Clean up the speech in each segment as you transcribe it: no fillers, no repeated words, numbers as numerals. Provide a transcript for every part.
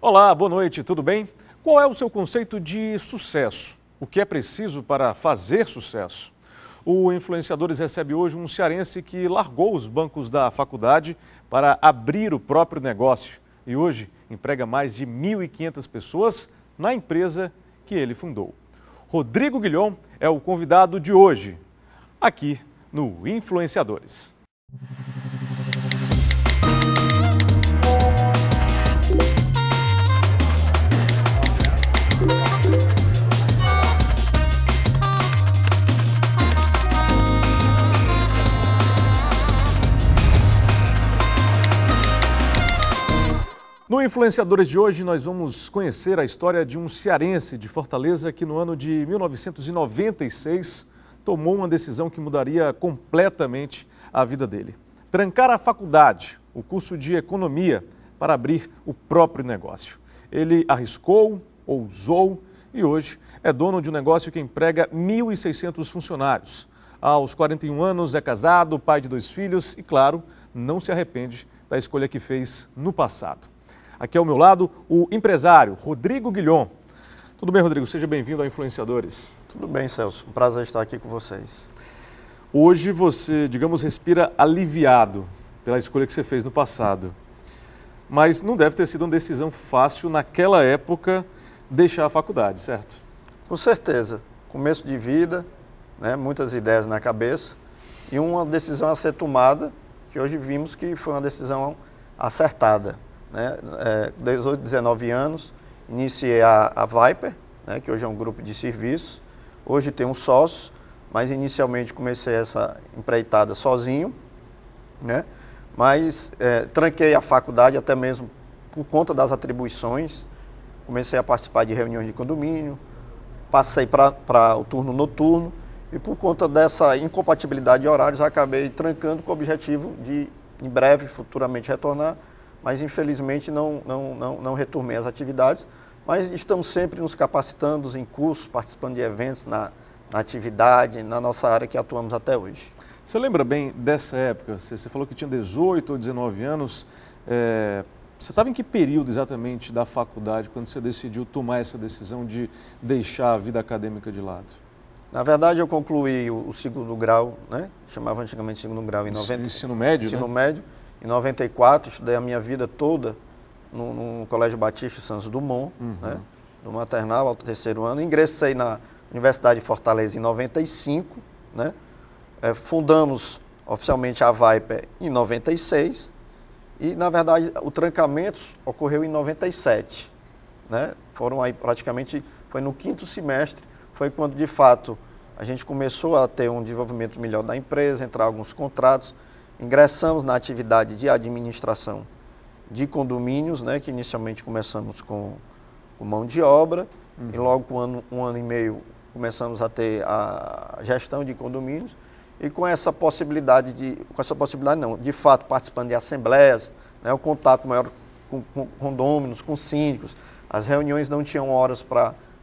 Olá, boa noite, tudo bem? Qual é o seu conceito de sucesso? O que é preciso para fazer sucesso? O Influenciadores recebe hoje um cearense que largou os bancos da faculdade para abrir o próprio negócio e hoje emprega mais de 1.500 pessoas na empresa que ele fundou. Rodrigo Guilhom é o convidado de hoje, aqui no Influenciadores. No Influenciadores de hoje, nós vamos conhecer a história de um cearense de Fortaleza que no ano de 1996 tomou uma decisão que mudaria completamente a vida dele. Trancar a faculdade, o curso de economia, para abrir o próprio negócio. Ele arriscou, ousou e hoje é dono de um negócio que emprega 1.600 funcionários. Aos 41 anos é casado, pai de 2 filhos e, claro, não se arrepende da escolha que fez no passado. Aqui ao meu lado, o empresário Rodrigo Guilhom. Tudo bem, Rodrigo? Seja bem-vindo ao Influenciadores. Tudo bem, Celso. Um prazer estar aqui com vocês. Hoje você, digamos, respira aliviado pela escolha que você fez no passado. Mas não deve ter sido uma decisão fácil naquela época deixar a faculdade, certo? Com certeza. Começo de vida, né, muitas ideias na cabeça e uma decisão a ser tomada que hoje vimos que foi uma decisão acertada. 18, 19 anos, iniciei a Viper, né, que hoje é um grupo de serviços. Hoje tem um sócio, mas inicialmente comecei essa empreitada sozinho, né? Mas tranquei a faculdade até mesmo por conta das atribuições. Comecei a participar de reuniões de condomínio, passei para o turno noturno e por conta dessa incompatibilidade de horários acabei trancando com o objetivo de, em breve, futuramente retornar. Mas infelizmente não retomei as atividades, mas estamos sempre nos capacitando em cursos, participando de eventos na atividade, na nossa área que atuamos até hoje. Você lembra bem dessa época? Você falou que tinha 18 ou 19 anos. Você estava em que período exatamente da faculdade quando você decidiu tomar essa decisão de deixar a vida acadêmica de lado? Na verdade, eu concluí o segundo grau, né? Chamava antigamente segundo grau em 90. Ensino médio, ensino né? médio. Em 94, estudei a minha vida toda no Colégio Batista Santos Dumont, né, do maternal ao 3º ano. Ingressei na Universidade de Fortaleza em 95, né, fundamos oficialmente a Viper em 96 e, na verdade, o trancamento ocorreu em 97. Né, foram aí praticamente, foi no 5º semestre, foi quando, de fato, a gente começou a ter um desenvolvimento melhor da empresa, entrar alguns contratos. Ingressamos na atividade de administração de condomínios, né, que inicialmente começamos com mão de obra, e logo com um ano e meio começamos a ter a gestão de condomínios, e com essa possibilidade de fato participando de assembleias, né, o contato maior com condôminos, com síndicos, as reuniões não tinham horas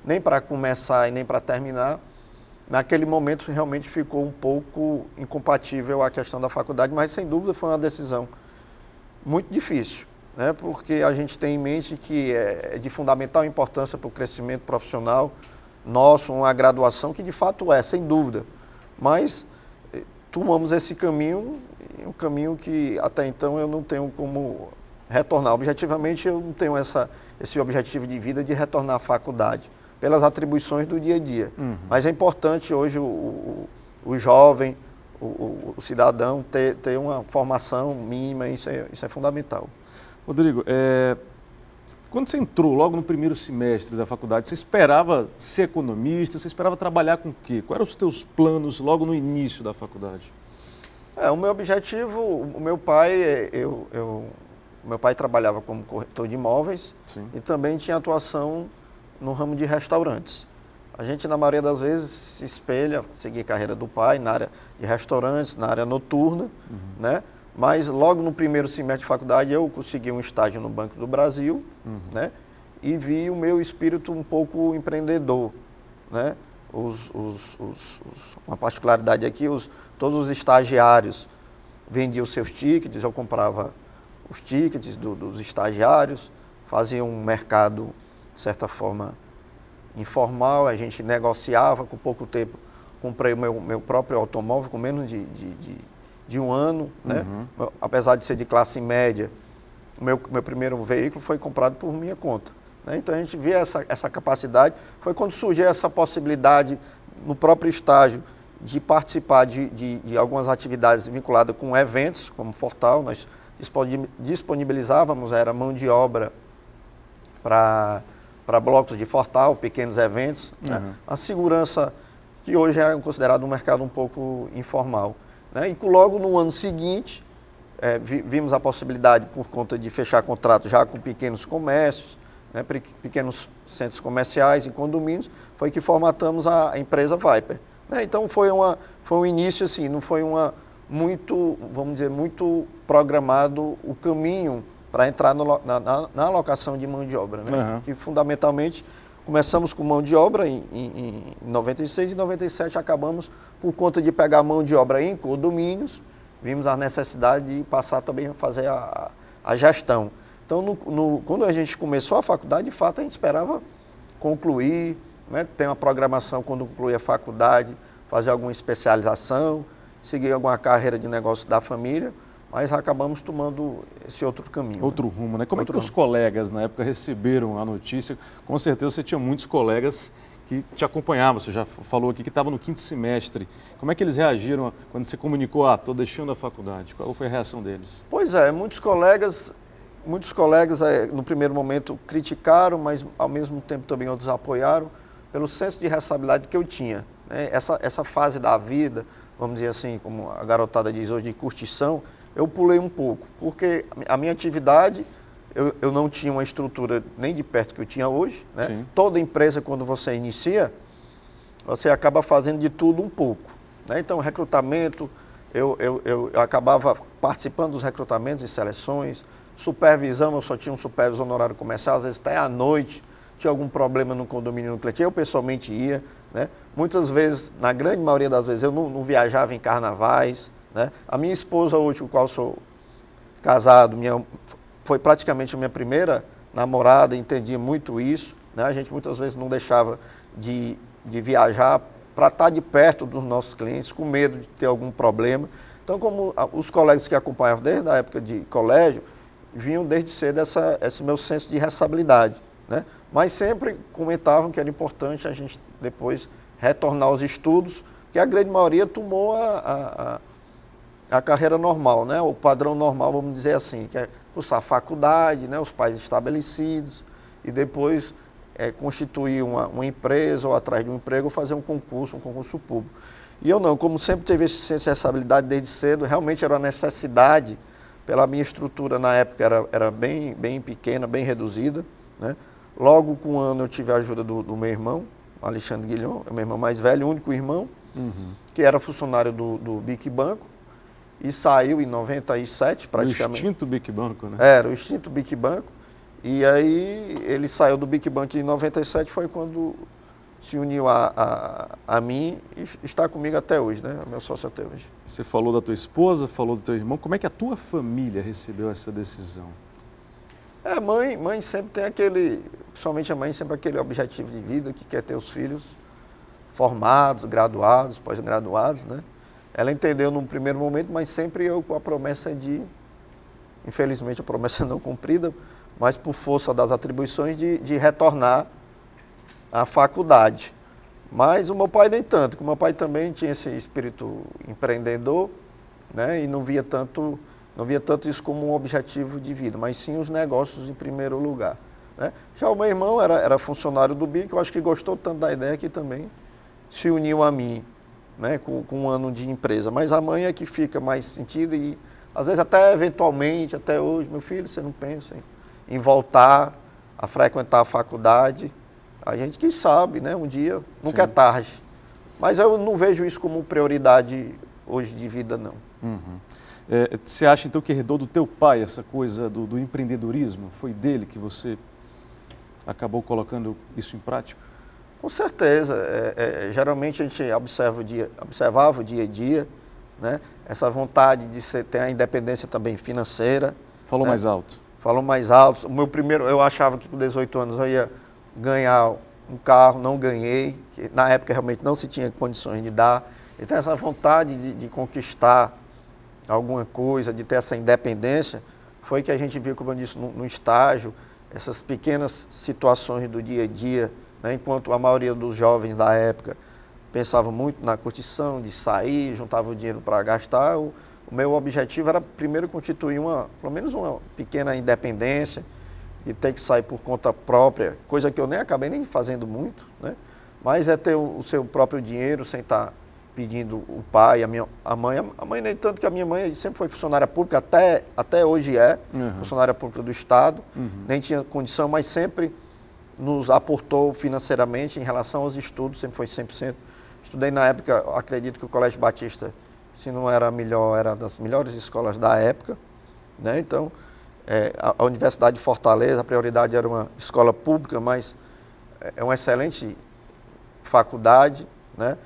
nem para começar e nem para terminar. Naquele momento realmente ficou um pouco incompatível a questão da faculdade, mas sem dúvida foi uma decisão muito difícil, né? Porque a gente tem em mente que é de fundamental importância para o crescimento profissional nosso, uma graduação que de fato sem dúvida, mas tomamos esse caminho, um caminho que até então eu não tenho como retornar. Objetivamente eu não tenho esse objetivo de vida de retornar à faculdade, pelas atribuições do dia a dia. Mas é importante hoje o jovem, o cidadão ter uma formação mínima, isso é fundamental. Rodrigo, quando você entrou logo no primeiro semestre da faculdade, você esperava ser economista, você esperava trabalhar com o quê? Quais eram os teus planos logo no início da faculdade? O meu objetivo, o meu pai trabalhava como corretor de imóveis. Sim. E também tinha atuação no ramo de restaurantes. A gente, na maioria das vezes, se espelha, seguir a carreira do pai na área de restaurantes, na área noturna, né? Mas logo no primeiro semestre de faculdade eu consegui um estágio no Banco do Brasil, né? E vi o meu espírito um pouco empreendedor, né? Uma particularidade aqui, todos os estagiários vendiam seus tickets, eu comprava os tickets dos estagiários, fazia um mercado, de certa forma, informal, a gente negociava, com pouco tempo comprei o meu próprio automóvel, com menos de um ano, né? Apesar de ser de classe média, o meu primeiro veículo foi comprado por minha conta, né? Então a gente via essa capacidade, foi quando surgiu essa possibilidade no próprio estágio de participar de algumas atividades vinculadas com eventos, como Fortal, nós disponibilizávamos, era mão de obra para blocos de Fortal, pequenos eventos, né? A segurança, que hoje é considerado um mercado um pouco informal, né? E logo no ano seguinte, vimos a possibilidade, por conta de fechar contrato já com pequenos comércios, né? Pequenos centros comerciais e condomínios, foi que formatamos a empresa Viper, né? Então foi um início assim, não foi vamos dizer, muito programado o caminho para entrar na alocação de mão de obra, né? Que fundamentalmente começamos com mão de obra em 96 e 97 acabamos por conta de pegar mão de obra em condomínios, vimos a necessidade de passar também a fazer a gestão. Então, quando a gente começou a faculdade, de fato a gente esperava concluir, né? Ter uma programação quando concluir a faculdade, fazer alguma especialização, seguir alguma carreira de negócio da família, mas acabamos tomando esse outro caminho. Outro rumo, né? Como é que os colegas na época receberam a notícia? Com certeza você tinha muitos colegas que te acompanhavam, você já falou aqui que estava no 5º semestre. Como é que eles reagiram quando você comunicou, estou deixando a faculdade? Qual foi a reação deles? Pois é, muitos colegas no primeiro momento criticaram, mas ao mesmo tempo também outros apoiaram, pelo senso de responsabilidade que eu tinha, né? Essa fase da vida, vamos dizer assim, como a garotada diz hoje, de curtição, eu pulei um pouco, porque a minha atividade, eu não tinha uma estrutura nem de perto que eu tinha hoje, né? Toda empresa, quando você inicia, você acaba fazendo de tudo um pouco, né? Então, recrutamento, eu acabava participando dos recrutamentos e seleções, supervisão, eu só tinha um supervisor no horário comercial, às vezes até à noite, tinha algum problema no condomínio no cliente, eu pessoalmente ia, né? Muitas vezes, na grande maioria das vezes, eu não viajava em carnavais, né? A minha esposa hoje, com a qual sou casado, foi praticamente a minha primeira namorada, entendia muito isso, né? A gente muitas vezes não deixava de viajar para estar de perto dos nossos clientes, com medo de ter algum problema. Então, como os colegas que acompanhavam desde a época de colégio, vinham desde cedo esse meu senso de responsabilidade, né? Mas sempre comentavam que era importante a gente depois retornar aos estudos, que a grande maioria tomou a carreira normal, né? O padrão normal, vamos dizer assim, que é cursar faculdade, né? Os pais estabelecidos, e depois constituir uma empresa ou atrás de um emprego ou fazer um concurso público. E eu não, como sempre teve esse senso de responsabilidade desde cedo, realmente era uma necessidade, pela minha estrutura na época era bem pequena, bem reduzida, né? Logo com um ano eu tive a ajuda do meu irmão, Alexandre Guilhom, meu irmão mais velho, o único irmão, que era funcionário do BIC Banco, e saiu em 97 praticamente. O extinto BIC Banco, né? Era, o extinto BIC Banco. E aí ele saiu do BIC Banco em 97, foi quando se uniu a mim e está comigo até hoje, né? É meu sócio até hoje. Você falou da tua esposa, falou do teu irmão. Como é que a tua família recebeu essa decisão? Mãe sempre tem principalmente a mãe, sempre aquele objetivo de vida que quer ter os filhos formados, graduados, pós-graduados, né? Ela entendeu num primeiro momento, mas sempre eu com a promessa infelizmente a promessa não cumprida, mas por força das atribuições de retornar à faculdade. Mas o meu pai nem tanto, porque o meu pai também tinha esse espírito empreendedor, né? E não via tanto isso como um objetivo de vida, mas sim os negócios em primeiro lugar, né? Já o meu irmão era funcionário do BIC, eu acho que gostou tanto da ideia que também se uniu a mim, né? Com um ano de empresa. Mas a mãe é que fica mais sentida e, às vezes, até eventualmente, até hoje, meu filho, você não pensa em voltar a frequentar a faculdade? A gente que sabe, né? Um dia, nunca é tarde. Mas eu não vejo isso como prioridade hoje de vida, não. Você acha, então, que herdou do teu pai essa coisa do empreendedorismo? Foi dele que você acabou colocando isso em prática? Com certeza. Geralmente a gente observava o dia a dia, né? Essa vontade de ter a independência também financeira. Falou, né? Mais alto. falou mais alto. O meu primeiro, eu achava que com 18 anos eu ia ganhar um carro, não ganhei, que na época realmente não se tinha condições de dar. Então essa vontade de conquistar alguma coisa, de ter essa independência, foi que a gente viu, como eu disse, no estágio, essas pequenas situações do dia a dia, né, enquanto a maioria dos jovens da época pensava muito na curtição, de sair, juntava o dinheiro para gastar, o meu objetivo era primeiro constituir pelo menos uma pequena independência, de ter que sair por conta própria, coisa que eu nem acabei nem fazendo muito, né? Mas é ter o seu próprio dinheiro sem estar pedindo o pai, a mãe nem tanto, que a minha mãe sempre foi funcionária pública, até hoje funcionária pública do Estado, nem tinha condição, mas sempre nos aportou financeiramente em relação aos estudos, sempre foi 100%. Estudei na época, acredito que o Colégio Batista, se não era a melhor, era das melhores escolas da época, né? Então, a Universidade de Fortaleza, a prioridade era uma escola pública, mas é uma excelente faculdade, né?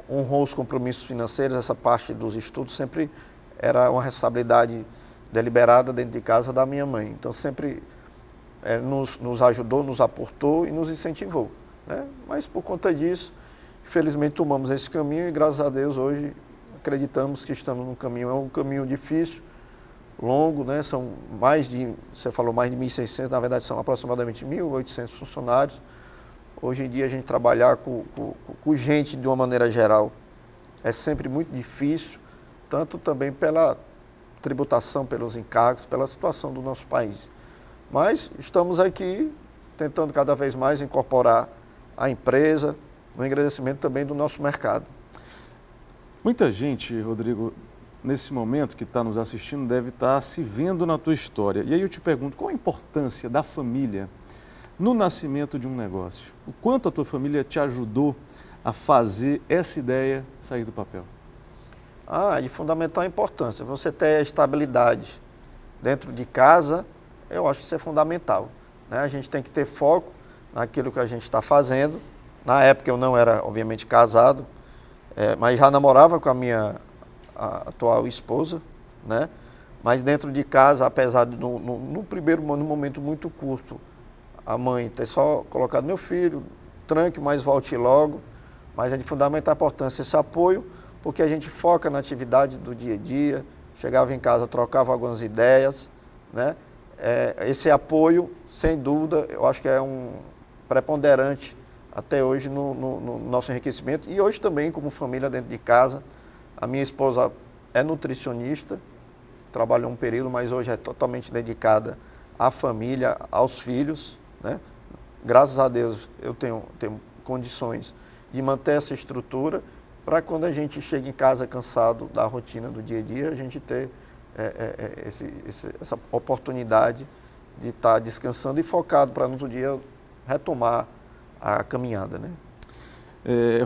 Honrou os compromissos financeiros, essa parte dos estudos sempre era uma responsabilidade deliberada dentro de casa da minha mãe. Então sempre nos ajudou, nos aportou e nos incentivou, né? Mas por conta disso, infelizmente tomamos esse caminho e graças a Deus hoje acreditamos que estamos num caminho, é um caminho difícil, longo, né? São você falou mais de 1.600, na verdade são aproximadamente 1.800 funcionários. Hoje em dia a gente trabalhar com gente de uma maneira geral é sempre muito difícil, tanto também pela tributação, pelos encargos, pela situação do nosso país. Mas estamos aqui tentando cada vez mais incorporar a empresa no engrandecimento também do nosso mercado. Muita gente, Rodrigo, nesse momento que está nos assistindo, deve estar se vendo na tua história. E aí eu te pergunto, qual a importância da família no nascimento de um negócio? O quanto a tua família te ajudou a fazer essa ideia sair do papel? De fundamental importância. Você ter estabilidade dentro de casa, eu acho que isso é fundamental, né? A gente tem que ter foco naquilo que a gente está fazendo. Na época eu não era, obviamente, casado, mas já namorava com a minha atual esposa, né? Mas dentro de casa, apesar de no primeiro momento muito curto, a mãe ter só colocado meu filho, tranque, mas volte logo, mas é de fundamental importância esse apoio, porque a gente foca na atividade do dia a dia, chegava em casa, trocava algumas ideias, né? Esse apoio, sem dúvida, eu acho que é um preponderante até hoje no nosso enriquecimento, e hoje também como família dentro de casa. A minha esposa é nutricionista, trabalhou um período, mas hoje é totalmente dedicada à família, aos filhos, né? Graças a Deus eu tenho condições de manter essa estrutura para quando a gente chega em casa cansado da rotina do dia a dia, a gente ter essa oportunidade de estar descansando e focado para no outro dia retomar a caminhada, né?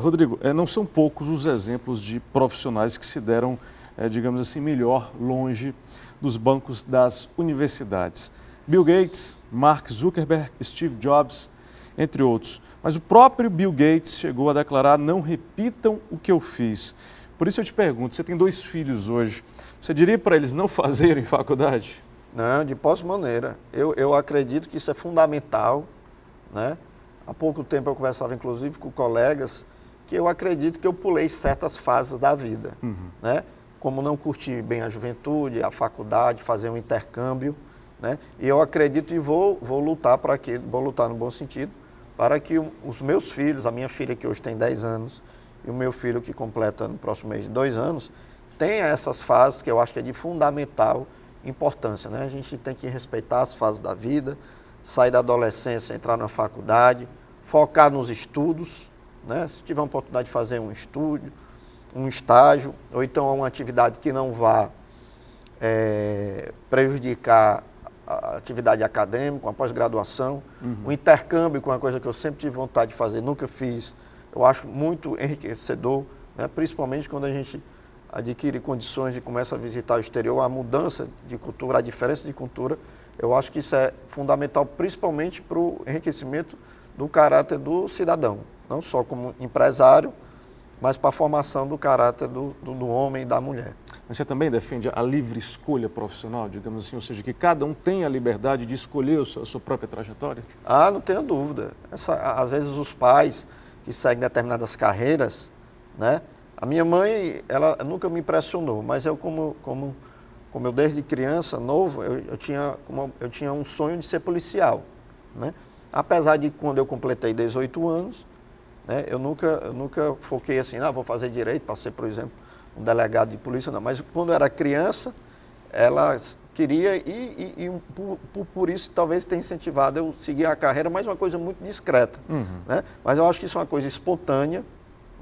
Rodrigo, não são poucos os exemplos de profissionais que se deram, digamos assim, melhor longe dos bancos das universidades. Bill Gates, Mark Zuckerberg, Steve Jobs, entre outros. Mas o próprio Bill Gates chegou a declarar: não repitam o que eu fiz. Por isso eu te pergunto, você tem 2 filhos hoje, você diria para eles não fazerem faculdade? Não, de hipótese maneira. Eu acredito que isso é fundamental, né? Há pouco tempo eu conversava, inclusive, com colegas, que eu acredito que eu pulei certas fases da vida, né? Como não curtir bem a juventude, a faculdade, fazer um intercâmbio, né? E eu acredito e vou lutar para que, vou lutar no bom sentido, para que os meus filhos, a minha filha que hoje tem 10 anos e o meu filho que completa no próximo mês 2 anos, tenha essas fases que eu acho que é de fundamental importância, né? A gente tem que respeitar as fases da vida, sair da adolescência, entrar na faculdade, focar nos estudos, né? Se tiver a oportunidade de fazer um estúdio, um estágio, ou então uma atividade que não vá prejudicar a atividade acadêmica, uma pós-graduação, um intercâmbio com uma coisa que eu sempre tive vontade de fazer, nunca fiz, eu acho muito enriquecedor, né? Principalmente quando a gente adquire condições e começa a visitar o exterior, a mudança de cultura, a diferença de cultura, eu acho que isso é fundamental, principalmente para o enriquecimento do caráter do cidadão, não só como empresário, mas para a formação do caráter do homem e da mulher. Mas você também defende a livre escolha profissional, digamos assim, ou seja, que cada um tem a liberdade de escolher a sua própria trajetória? Ah, não tenho dúvida. Às vezes os pais que seguem determinadas carreiras, né? A minha mãe, ela nunca me impressionou, mas eu como eu desde criança, novo, eu tinha um sonho de ser policial, né? Apesar de quando eu completei 18 anos, né, eu nunca foquei assim, vou fazer direito para ser, por exemplo, um delegado de polícia, não. Mas quando eu era criança, ela queria e por isso talvez tenha incentivado eu seguir a carreira, mas uma coisa muito discreta, né? Mas eu acho que isso é uma coisa espontânea,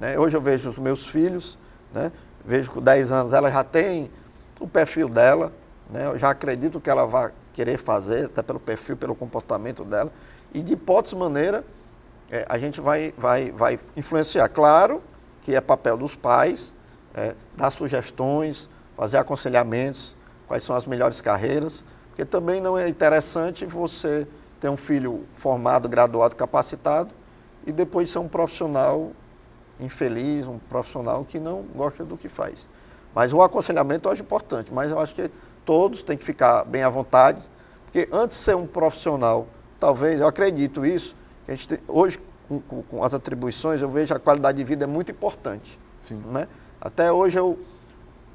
né? Hoje eu vejo os meus filhos, né? Vejo que com 10 anos ela já tem o perfil dela, né? Eu já acredito que ela vai querer fazer, até pelo perfil, pelo comportamento dela, e de hipótese maneira a gente vai influenciar. Claro que é papel dos pais, dar sugestões, fazer aconselhamentos, quais são as melhores carreiras, porque também não é interessante você ter um filho formado, graduado, capacitado e depois ser um profissional infeliz, um profissional que não gosta do que faz. Mas o aconselhamento eu acho importante, mas eu acho que todos têm que ficar bem à vontade, porque antes de ser um profissional, talvez, eu acredito isso, que a gente tem, hoje com as atribuições eu vejo a qualidade de vida é muito importante. Sim. Né? Até hoje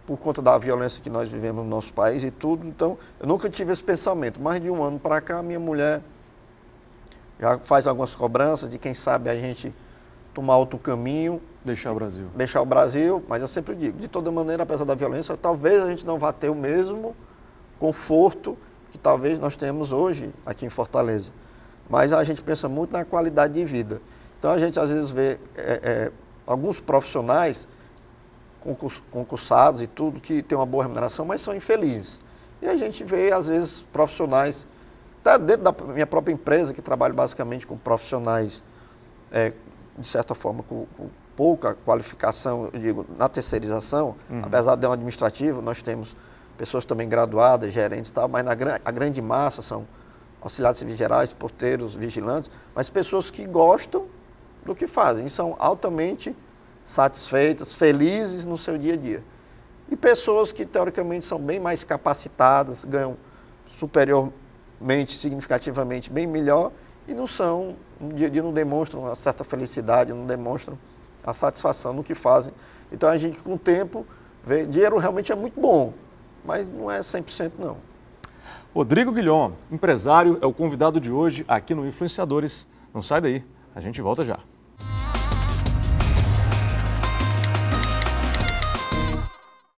por conta da violência que nós vivemos no nosso país e tudo, então eu nunca tive esse pensamento. Mais de um ano para cá, minha mulher já faz algumas cobranças de quem sabe a gente tomar outro caminho. Deixar o Brasil. Deixar o Brasil, mas eu sempre digo, de toda maneira, apesar da violência, talvez a gente não vá ter o mesmo conforto que talvez nós temos hoje aqui em Fortaleza. Mas a gente pensa muito na qualidade de vida. Então a gente às vezes vê alguns profissionais concursados e tudo, que tem uma boa remuneração, mas são infelizes. E a gente vê, às vezes, profissionais, até dentro da minha própria empresa, que trabalho basicamente com profissionais, de certa forma, com pouca qualificação, eu digo, na terceirização, apesar de um administrativo, nós temos pessoas também graduadas, gerentes e tal, mas a grande massa são auxiliares civis gerais, porteiros, vigilantes, mas pessoas que gostam do que fazem e são altamente satisfeitas, felizes no seu dia a dia. E pessoas que, teoricamente, são bem mais capacitadas, ganham superiormente, significativamente, bem melhor e não são, no dia a dia, não demonstram uma certa felicidade, não demonstram a satisfação no que fazem. Então, a gente, com o tempo, vê, dinheiro realmente é muito bom, mas não é 100% não. Rodrigo Guilhom, empresário, é o convidado de hoje aqui no Influenciadores. Não sai daí, a gente volta já.